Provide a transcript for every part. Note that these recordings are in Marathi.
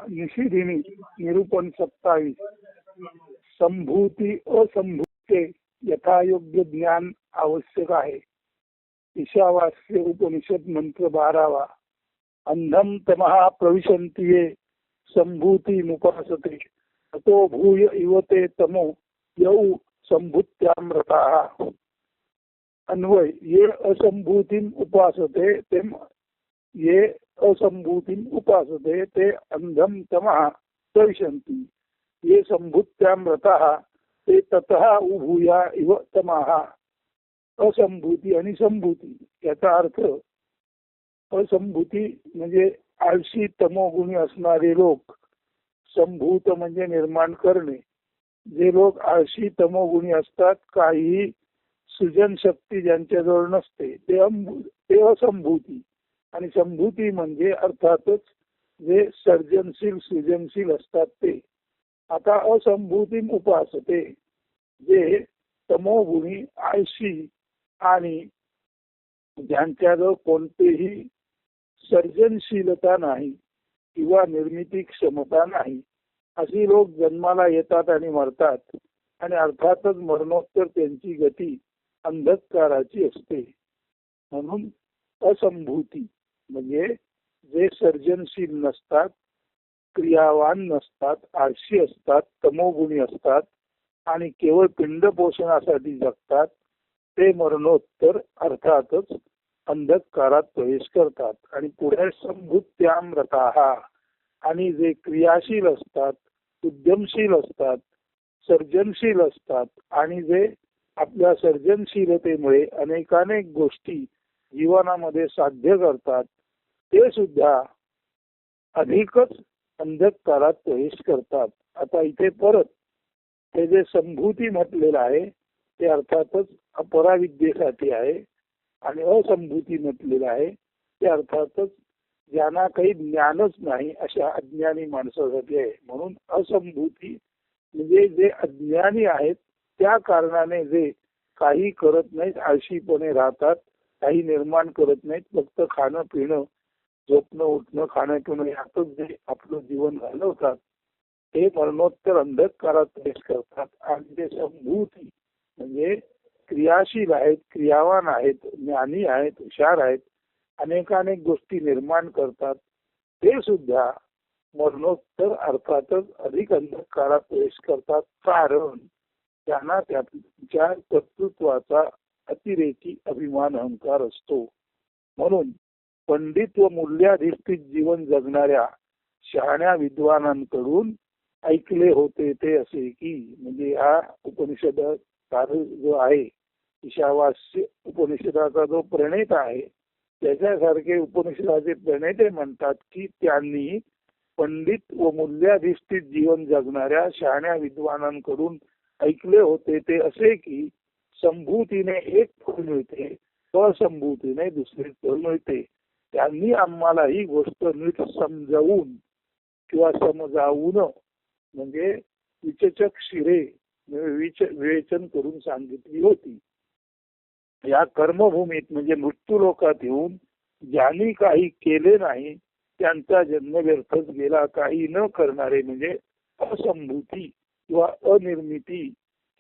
निषेधिनी निरूपण 27. संभूती असंभूते यथायोग्य ज्ञान आवश्यक आहे. ईशावास्य उपनिषद मंत्र 12. अंधम तमः प्रविशन्ति ये संभूती मुपासते ततो भूय इवते तमो यौ संभूत्याम रताः. अन्वय ये असंभूतिम उपासते तेम ये असंभूतिम उपासते ते अंधम तमः प्रविशन्ति ये संभूत्याम रताः ते ततः उभूया इव तमः. असंभूती आणि संभूती याचा अर्थ असंभूती म्हणजे आळशी तमोगुणी असणारे लोक, संभूत म्हणजे निर्माण करणे. जे लोक आळशी तमोगुणी असतात, काही सृजन शक्ती ज्यांच्याजवळ नसते ते असंभूती. आणि संभूती म्हणजे अर्थातच जे सर्जनशील सृजनशील असतात ते. आता असंभूती उपासते जे तमोगुणी आळशी आणि ज्यांच्याजवळ कोणतेही सर्जनशीलता नाही किंवा निर्मिती क्षमता नाही अशी लोक जन्माला येतात आणि मरतात. आणि अर्थातच मरणोत्तर त्यांची गती अंधकाराची असते. म्हणून असंभूती म्हणजे जे सर्जनशील नसतात, क्रियावान नसतात, आळशी असतात, तमोगुणी असतात आणि केवळ पिंड पोषणासाठी जगतात, ते मरणोत्तर अर्थातच अंधकारात प्रवेश करतात. आणि पुढे संभूत्याम रताः आणि जे क्रियाशील असतात, उद्यमशील असतात, सर्जनशील असतात आणि जे आपल्या सर्जनशीलतेमुळे अनेकानेक गोष्टी जीवनामध्ये साध्य करतात, ते सुद्धा अधिकच अंधकारात प्रवेश करतात. आता इथे परत हे जे संभूती म्हटलेलं आहे ते अर्थातच अपराविद्येसाठी आहे आणि असंभूती म्हटलेलं आहे ते अर्थातच ज्यांना काही ज्ञानच नाही अशा अज्ञानी माणसासाठी आहे. म्हणून असंभूती म्हणजे जे अज्ञानी आहेत त्या कारणाने जे काही करत नाहीत, आळशीपणे राहतात, काही निर्माण करत नाहीत, फक्त खाणं पिणं झोपणं उठणं खाणं पिणं यातच जे आपलं जीवन घालवतात, ते मरणोत्तर अंधकारात प्रवेश करतात. आणि ते संभूती म्हणजे क्रियाशील आहेत, क्रियावान आहेत, ज्ञानी आहेत, हुशार आहेत, अनेकानेक गोष्टी निर्माण करतात, ते सुद्धा मरणोत्तर अर्थातच अधिक अंधकारात प्रवेश करतात. कारण त्यांना त्यांच्या कर्तृत्वाचा अतिरेकी अभिमान अहंकार असतो. म्हणून पंडित व मूल्याधिष्ठित जीवन जगणाऱ्या शहाण्या विद्वानांकडून ऐकले होते ते असे की, म्हणजे हा उपनिषद जो आहे ईशावास्य उपनिषदाचा जो प्रणेता आहे त्याच्यासारखे उपनिषदाचे प्रणेते म्हणतात की त्यांनी पंडित व मूल्याधिष्ठित जीवन जगणाऱ्या शहाण्या विद्वानांकडून ऐकले होते ते असे की संभूतीने एक फळ मिळते, असंभूतीने दुसरे फळ मिळते. त्यांनी आम्हाला ही गोष्ट नीट समजावून किंवा समजावून म्हणजे विचचक शिरे विवेचन करून सांगितली होती. या कर्मभूमीत म्हणजे मृत्यू लोकात येऊन ज्यांनी काही केले नाही त्यांचा जन्म व्यर्थच गेला. काही न करणारे म्हणजे असंभूती किंवा अनिर्मिती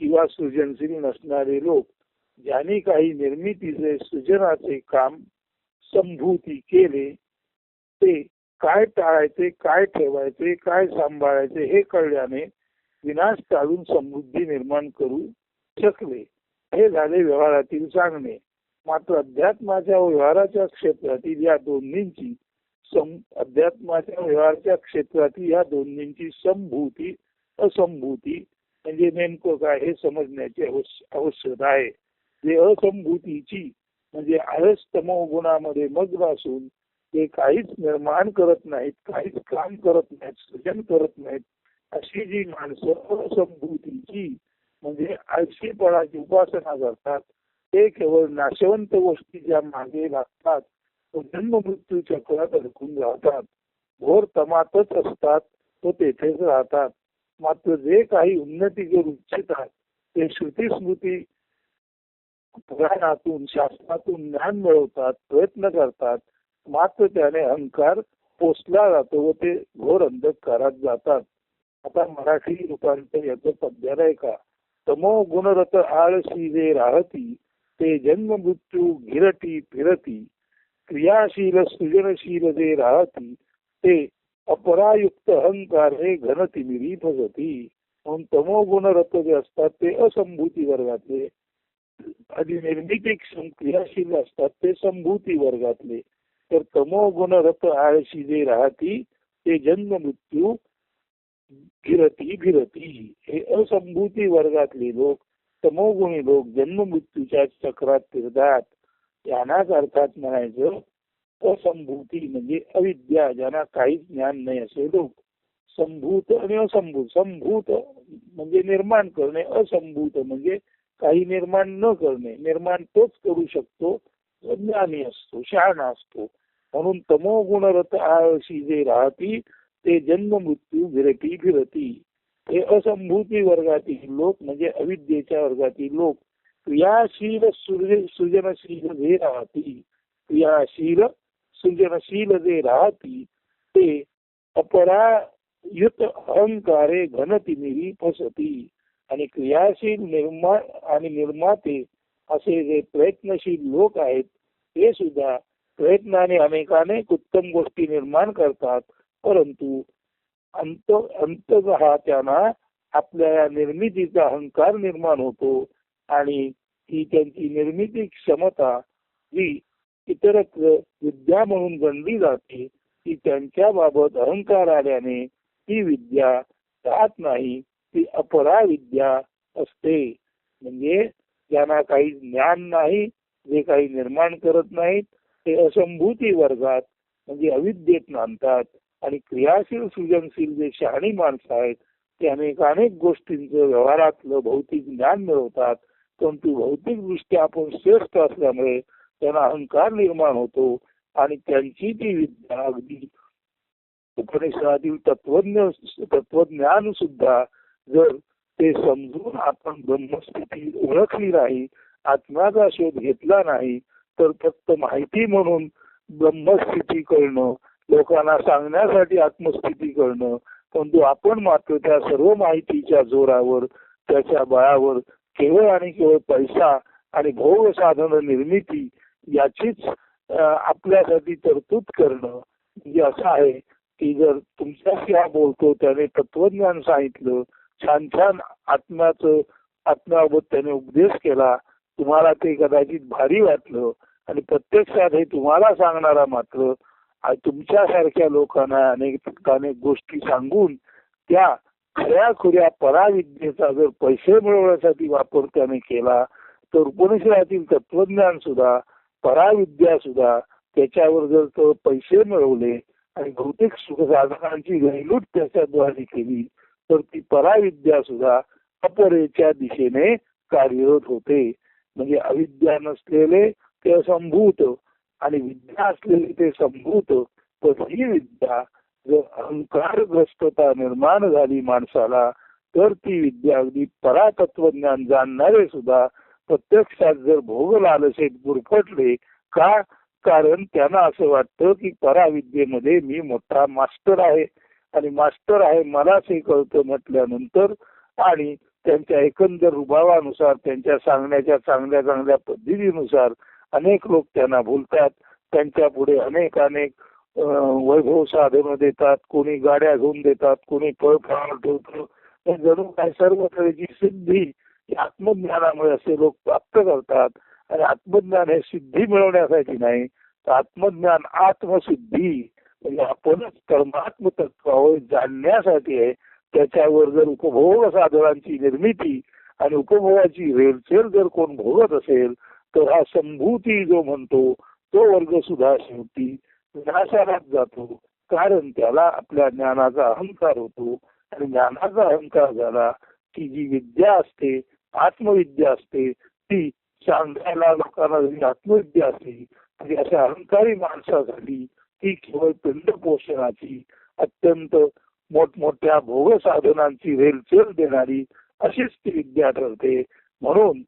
किंवा सृजनशील नसणारे लोक ज्यांनी काही निर्मितीचे सृजनाचे काम संभूती केले, ते काय टाळायचे, काय ठेवायचे, काय सांभाळायचे हे कळल्याने विनाश टाळून समृद्धी निर्माण करू शकले. हे झाले व्यवहारातील सांगणे. मात्र अध्यात्माच्या व्यवहाराच्या क्षेत्रातील या दोन्हींची अध्यात्माच्या व्यवहाराच्या क्षेत्रातील या दोन्हींची संभूती असंभूती म्हणजे नेमकं काय हे समजण्याची आवश्यकता आहे. जे असंभूतीची म्हणजे आळस तमो गुणामध्ये मग्न असून ते काहीच निर्माण करत नाहीत, काहीच काम करत नाहीत, सृजन करत नाहीत, अशी जी माणसं असंभूतीची म्हणजे आळशीपणाची उपासना करतात, ते केवळ नाशवंत गोष्टी ज्या मागे लागतात जन्म मृत्यू चक्रात अडकून राहतात, घोर तमातच असतात, तो तेथेच राहतात. मात्र जे काही उन्नती करू इच्छितात ते श्रुती स्मृती पुराणातून शास्त्रातून ज्ञान मिळवतात, प्रयत्न करतात, मात्र त्याने अहंकार पोचला जातो व ते घोर अंधकारात जातात. आता मराठी रूपांतर याचं पद्याला आहे का? तमो गुणरत आळशी जे राहती ते जन्म मृत्यू गिरटी फिरती क्रियाशील सृजनशील जे राहती ते अपरायुक्त अहंकार हे घनतिमिरी फसती. म्हणून तमोगुणरत जे असतात ते असंभूती वर्गातले आणि निर्मितिक क्रियाशील असतात ते संभूती वर्गातले. तर तमोगुणरत आळशी जे राहती ते जन्म मृत्यू फिरती फिरती हे असंभूती वर्गातले लोक, तमोगुणी लोक जन्म मृत्यूच्या चक्रात फिरतात. यांनाच अर्थात म्हणायचं असंभूती म्हणजे अविद्या, ज्यांना काहीच ज्ञान नाही असे लोक. संभूत आणि असंभूत. संभूत म्हणजे निर्माण करणे, असंभूत म्हणजे काही निर्माण न करणे. निर्माण तोच करू शकतो जो ज्ञानी असतो, शहाणा असतो. म्हणून तमोगुणरत आळशी जे राहती ते जन्म मृत्यू फिरती फिरती हे असंभूती वर्गातील लोक म्हणजे अविद्येच्या वर्गातील लोक. क्रियाशील सृजनशील जे राहती, क्रियाशील सृजनशील जे राहती ते अपरायुत अहंकारे घनतिमिरी फसती. आणि क्रियाशील निर्माते असे जे प्रयत्नशील लोक आहेत ते सुद्धा प्रयत्नाने अनेकानेक उत्तम गोष्टी निर्माण करतात, परंतु अंततः त्यांना आपल्या निर्मितीचा अहंकार निर्माण होतो आणि ही त्यांची निर्मिती क्षमता जी इतरत्र विद्या म्हणून गणली जाते ती त्यांच्या बाबत अहंकार आल्याने ती विद्या राहत नाही, ती अपरा विद्या असते. म्हणजे ज्यांना काही ज्ञान नाही, जे काही निर्माण करत नाहीत ते असंभूती वर्गात म्हणजे अविद्येत नांदतात. आणि क्रियाशील सृजनशील जे शहाणी माणसं आहेत ते अनेक गोष्टींचं व्यवहारातलं भौतिक ज्ञान मिळवतात, परंतु भौतिक दृष्ट्या आपण श्रेष्ठ असल्यामुळे त्यांना अहंकार निर्माण होतो आणि त्यांची ती विद्या अगदी उपनिषदातील तत्वज्ञान सुद्धा जर ते समजून आपण ब्रह्मस्थिती ओळखली नाही, आत्म्याचा शोध घेतला नाही, तर फक्त माहिती म्हणून ब्रह्मस्थिती कळणं, लोकांना सांगण्यासाठी आत्मस्थिती कळणं, परंतु आपण मात्र त्या सर्व माहितीच्या जोरावर त्याच्या बळावर केवळ आणि केवळ पैसा आणि भोग साधन निर्मिती याचीच आपल्यासाठी तरतूद करणं. म्हणजे असं आहे की जर तुमच्याशी हा बोलतो त्याने तत्वज्ञान सांगितलं, छान छान आत्म्याबाबत त्याने उपदेश केला, तुम्हाला ते कदाचित भारी वाटलं आणि प्रत्यक्षात हे तुम्हाला सांगणारा मात्र तुमच्यासारख्या लोकांना अनेक गोष्टी सांगून त्या खऱ्याखुऱ्या पराविद्येचा जर पैसे मिळवण्यासाठी वापर त्याने केला तर उपनिषदातील तत्वज्ञान सुद्धा, पराविद्या सुद्धा त्याच्यावर जर तो पैसे मिळवले आणि भौतिक सुखसाधनांची गैलूट त्याच्याद्वारे केली तर ती पराविद्या सुद्धा अपरेच्या दिशेने कार्यरत होते. म्हणजे अविद्या नसलेले ते असंभूत आणि विद्या असलेली ते संभूत. तर ही विद्या जर अहंकारग्रस्तता निर्माण झाली माणसाला तर ती विद्या अगदी परातत्वज्ञान जाणणारे सुद्धा प्रत्यक्षात जर भोग लालसेत गुरफटले का, कारण त्यांना असं वाटतं की पराविद्येमध्ये मी मोठा मास्टर आहे आणि मास्टर आहे मलाच हे कळतं म्हटल्यानंतर आणि त्यांच्या एकंदर रुबावानुसार त्यांच्या सांगण्याच्या चांगल्या पद्धतीनुसार अनेक लोक त्यांना बोलतात, त्यांच्या पुढे अनेक वैभव साधनं देतात, कोणी गाड्या घेऊन देतात, कोणी फळफळावर ठेवतो. जणू काय सर्व तऱ्हेची सिद्धी आत्मज्ञानामुळे असे लोक प्राप्त करतात. आणि आत्मज्ञान हे सिद्धी मिळवण्यासाठी नाही, तर आत्मज्ञान आत्मसिद्धी म्हणजे आपणच परमात्म तत्वावर जाणण्यासाठी आहे. त्याच्यावर जर उपभोग साधनांची निर्मिती आणि उपभोगाची रेलचेल जर कोण भोगत असेल तर हा संभूती जो म्हणतो तो वर्ग सुद्धा शेवटी विनाशालाच जातो, कारण त्याला आपल्या ज्ञानाचा अहंकार होतो. आणि ज्ञानाचा अहंकार झाला की जी विद्या असते, आत्मविद्या असते, ती सांगायला लोकांना जरी आत्मविद्या असते तरी अशा अहंकारी माणसासाठी ती केवळ पिंड पोषणाची अत्यंत मोठमोठ्या भोग साधनांची रेलचेल देणारी अशीच ती विद्या ठरते. म्हणून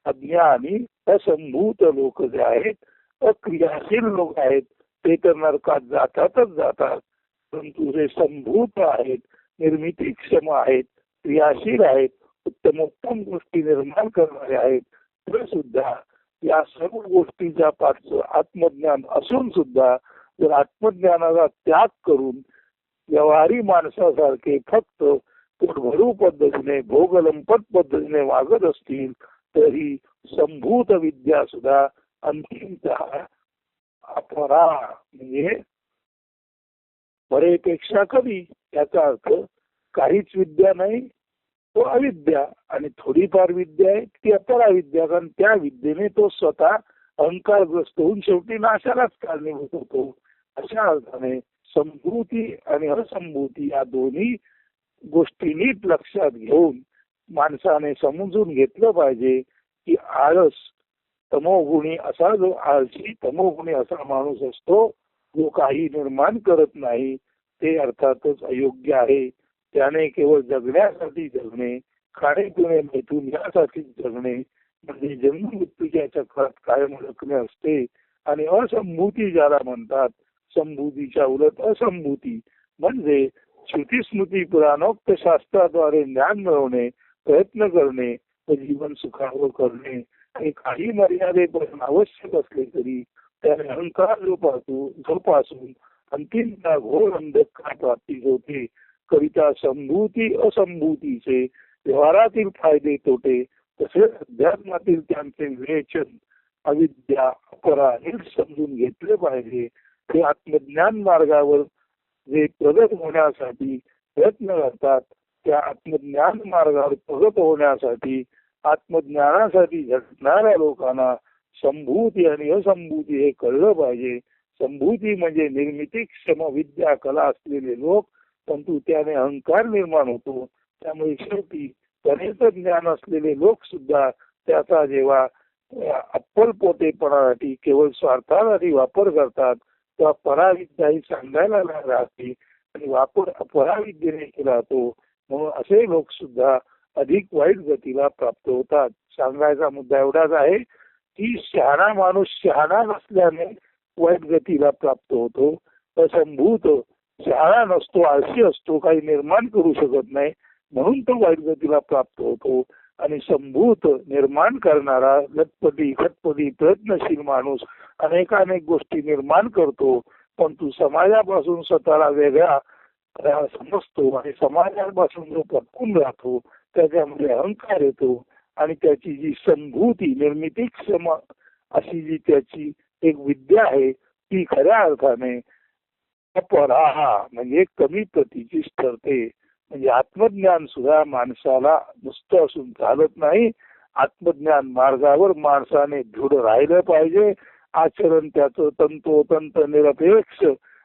अज्ञानी असंभूत लोक जे आहेत, अक्रियाशील लोक आहेत, ते तर नरकात जातातच जातात. परंतु जे संभूत आहेत, निर्मितीक्षम आहेत, क्रियाशील आहेत, उत्तमोत्तम गोष्टी निर्माण करणारे आहेत, ते सुद्धा या सर्व गोष्टीच्या पाठचं आत्मज्ञान असून सुद्धा जर आत्मज्ञानाचा त्याग करून व्यवहारी माणसासारखे फक्त पोटभरू पद्धतीने भोगलंपट पद्धतीने वागत असतील तरी संभूत विद्या सुद्धा अंतिमतः अपरा म्हणजे बरेपेक्षा कमी. याचा अर्थ काहीच विद्या नाही तो अविद्या आणि थोडीफार विद्या आहे ती अपराविद्या. कारण त्या विद्येने तो स्वतः अहंकारग्रस्त होऊन शेवटी नाशालाच कारणीभूत होतो. अशा अर्थाने संभूती आणि असंभूती या दोन्ही गोष्टी नीट लक्षात घेऊन माणसाने समजून घेतलं पाहिजे की आळस तमोगुणी असा जो आळशी तमोगुणी असा माणूस असतो जो काही निर्माण करत नाही ते अर्थातच अयोग्य आहे. त्याने केवळ जगण्यासाठी जगणे, खाणे पिणे मिळून यासाठी जगणे म्हणजे जन्म मृत्यूच्या चक्रात कायम अडकणे असते. आणि असंभूती ज्याला म्हणतात, संभूतीच्या उलट असंभूती म्हणजे श्रुती स्मृती पुराणोक्त शास्त्राद्वारे ज्ञान मिळवणे, प्रयत्न करणे व जीवन सुखावह करणे आणि काही मर्यादेपर्यंत आवश्यक असले तरी त्याने अहंकार जोपासून अंतिमता घोर अंधकार प्राप्ती होते. करिता संभूती असंभूतीचे व्यवहारातील फायदे तोटे तसेच अध्यात्मातील त्यांचे विवेचन अविद्या अपरा नीट समजून घेतले पाहिजे. ते आत्मज्ञान मार्गावर जे प्रगत होण्यासाठी प्रयत्न करतात त्या आत्मज्ञान मार्गावर प्रगत होण्यासाठी आत्मज्ञानासाठी झटणाऱ्या लोकांना संभूती आणि असंभूती हे कळलं पाहिजे. संभूती म्हणजे निर्मितीक्षम विद्या कला असलेले लोक, परंतु त्याने अहंकार निर्माण होतो. त्यामुळे शेवटी तऱ्हेच ज्ञान असलेले लोक सुद्धा त्याचा जेव्हा अप्पलपोटेपणासाठी केवळ स्वार्थासाठी वापर करतात तेव्हा पराविद्या ही सांगायला राहते आणि वापर अपराविद्येने केला जातो. म्हणून असे लोक सुद्धा अधिक वाईट गतीला प्राप्त होतात. सांगायचा मुद्दा एवढाच आहे की शहाणा माणूस शहाणा नसल्याने वाईट गतीला प्राप्त होतो. असंभूत शहाणा नसतो, आळशी असतो, काही निर्माण करू शकत नाही म्हणून तो वाईट गतीला प्राप्त होतो. आणि संभूत निर्माण करणारा लटपटी खटपटी प्रयत्नशील माणूस अनेकानेक गोष्टी निर्माण करतो, पण तू समाजापासून स्वतःला वेगळा समजतो आणि समाजापासून जो पटकून राहतो त्याच्यामध्ये अहंकार येतो आणि त्याची जी संभूती निर्मितीक्षम अशी जी त्याची एक विद्या आहे ती खऱ्या अर्थाने अपराहा म्हणजे कमी प्रतीचीच ठरते. म्हणजे आत्मज्ञान सुद्धा माणसाला नुसतं असून चालत नाही. आत्मज्ञान मार्गावर माणसाने दृढ राहिलं पाहिजे. आचरण त्याचं तंतोतंत निरपेक्ष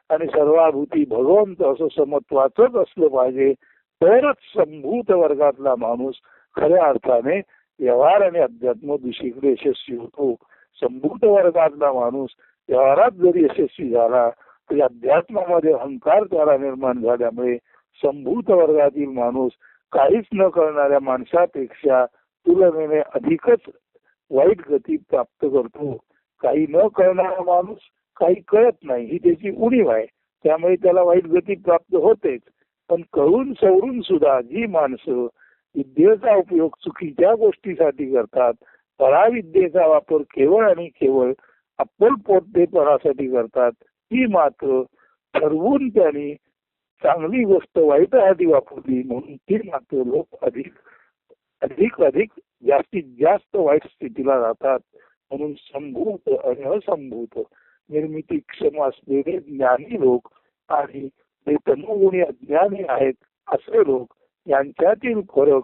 आणि सर्वाभूती भगवंत असं समत्वाचंच असलं पाहिजे. तरच संभूत वर्गातला माणूस खऱ्या अर्थाने व्यवहार आणि अध्यात्म दिशेकडे यशस्वी होतो. संभूत वर्गातला माणूस व्यवहारात जरी यशस्वी झाला तरी अध्यात्मामध्ये अहंकार त्याला निर्माण झाल्यामुळे संभूत वर्गातील माणूस काहीच न करणाऱ्या माणसापेक्षा तुलनेने अधिकच वाईट गती प्राप्त करतो. काही न करणारा माणूस काही कळत नाही ही त्याची उणीव आहे, त्यामुळे त्याला वाईट गती प्राप्त होतेच. पण कळून सवरून सुद्धा जी माणसं विद्येचा उपयोग चुकीच्या गोष्टीसाठी करतात, पराविद्येचा वापर केवळ आणि केवळ अप्पलपोटेपणासाठी करतात, ती मात्र ठरवून त्यांनी चांगली गोष्ट वाईटासाठी वापरली म्हणून ती मात्र लोक अधिक अधिक अधिक जास्तीत जास्त वाईट स्थितीला जातात. म्हणून संभूत आणि असंभूत निर्मितीक्षम असलेले ज्ञानी लोक आणि जे तमोगुणी अज्ञानी आहेत असे लोक यांच्यातील फरक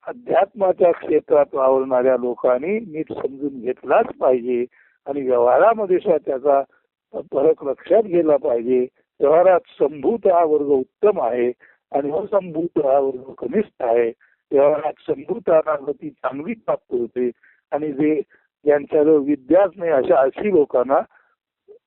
अध्यात्माच्या क्षेत्रात वावरणाऱ्या लोकांनी नीट समजून घेतलाच पाहिजे आणि व्यवहारामध्ये सुद्धा त्याचा फरक लक्षात गेला पाहिजे. व्यवहारात संभूत हा वर्ग उत्तम आहे आणि असंभूत हा वर्ग कनिष्ठ आहे. व्यवहारात संभूताना गती चांगली प्राप्त होते आणि जे ज्यांच्याजवळ विद्याच नाही अशा अशी लोकांना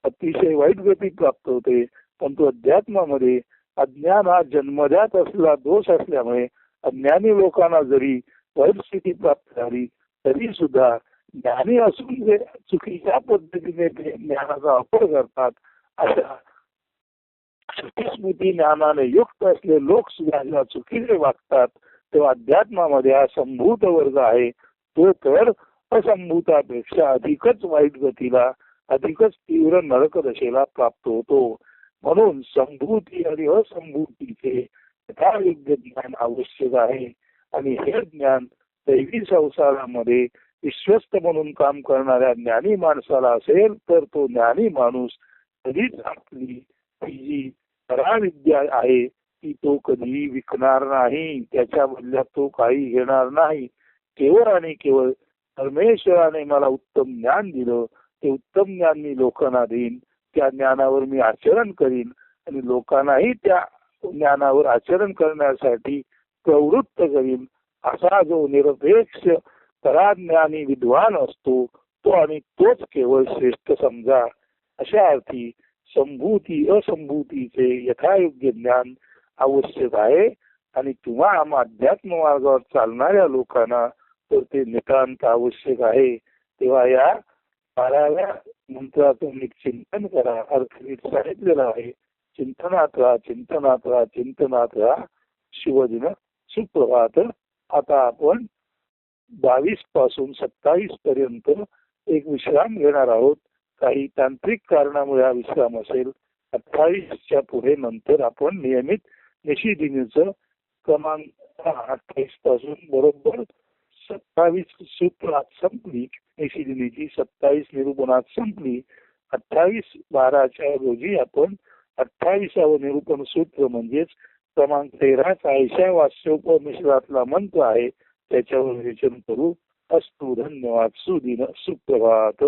अतिशय वाईट गती प्राप्त होते. परंतु अध्यात्मामध्ये अज्ञान हा जन्मजात असलेला दोष असल्यामुळे अज्ञानी लोकांना जरी वाईट स्थिती प्राप्त झाली तरी सुद्धा ज्ञानी असून जे चुकीच्या पद्धतीने ज्ञानाचा वापर करतात अशा स्मृती ज्ञानाने युक्त असले लोक सुद्धा जेव्हा चुकीचे वागतात तेव्हा अध्यात्मामध्ये हा संभूत वर्ग आहे तो तर असंभूतापेक्षा अधिकच वाईट गतीला अधिकच तीव्र नरक दशेला प्राप्त होतो. म्हणून संभूती आणि असंभूतीचे यथायोग्य ज्ञान आवश्यक आहे आणि हे ज्ञान दैवी संसारामध्ये विश्वस्त म्हणून काम करणाऱ्या ज्ञानी माणसाला असेल तर तो ज्ञानी माणूस कधीच आपली ही जी पराविद्या आहे ती तो कधीही विकणार नाही, त्याच्या बदल्यात तो काही घेणार नाही. केवळ आणि केवळ परमेश्वराने मला उत्तम ज्ञान दिलं, ते उत्तम ज्ञान मी लोकांना देईन, त्या ज्ञानावर मी आचरण करीन आणि लोकांनाही त्या ज्ञानावर आचरण करण्यासाठी प्रवृत्त करीन. असा जो निरपेक्ष पराज्ञानी विद्वान असतो तो आणि तोच केवळ श्रेष्ठ समजा. अशा अर्थी संभूती असंभूतीचे यथायोग्य ज्ञान आवश्यक आहे आणि किंवा अध्यात्म मार्गावर चालणाऱ्या लोकांना तर ते नितांत आवश्यक आहे. तेव्हा या 12व्या मंत्रातून एक चिंतन करा. अर्थ नीट सांगितलेला आहे. चिंतनात राहा, चिंतनात राहा, चिंतनात राहा. शिवदिन सुप्रभात. आता आपण 22 पासून 27 पर्यंत एक विश्राम घेणार आहोत. काही तांत्रिक कारणामुळे हा विश्राम असेल. 28च्या पुढे नंतर आपण नियमित निशिदिनीचं क्रमांक 28 पासून बरोबर 27 सूत्रात संपली. निशिदिनीची 27 निरूपणात संपली. 28/12च्या रोजी आपण 28वं निरूपण सूत्र म्हणजेच क्रमांक 13 40 वास्योपनिषदातला मंत्र आहे त्याच्यावर विचन करू. अस्तु. धन्यवाद. सुदिन सुप्रभात.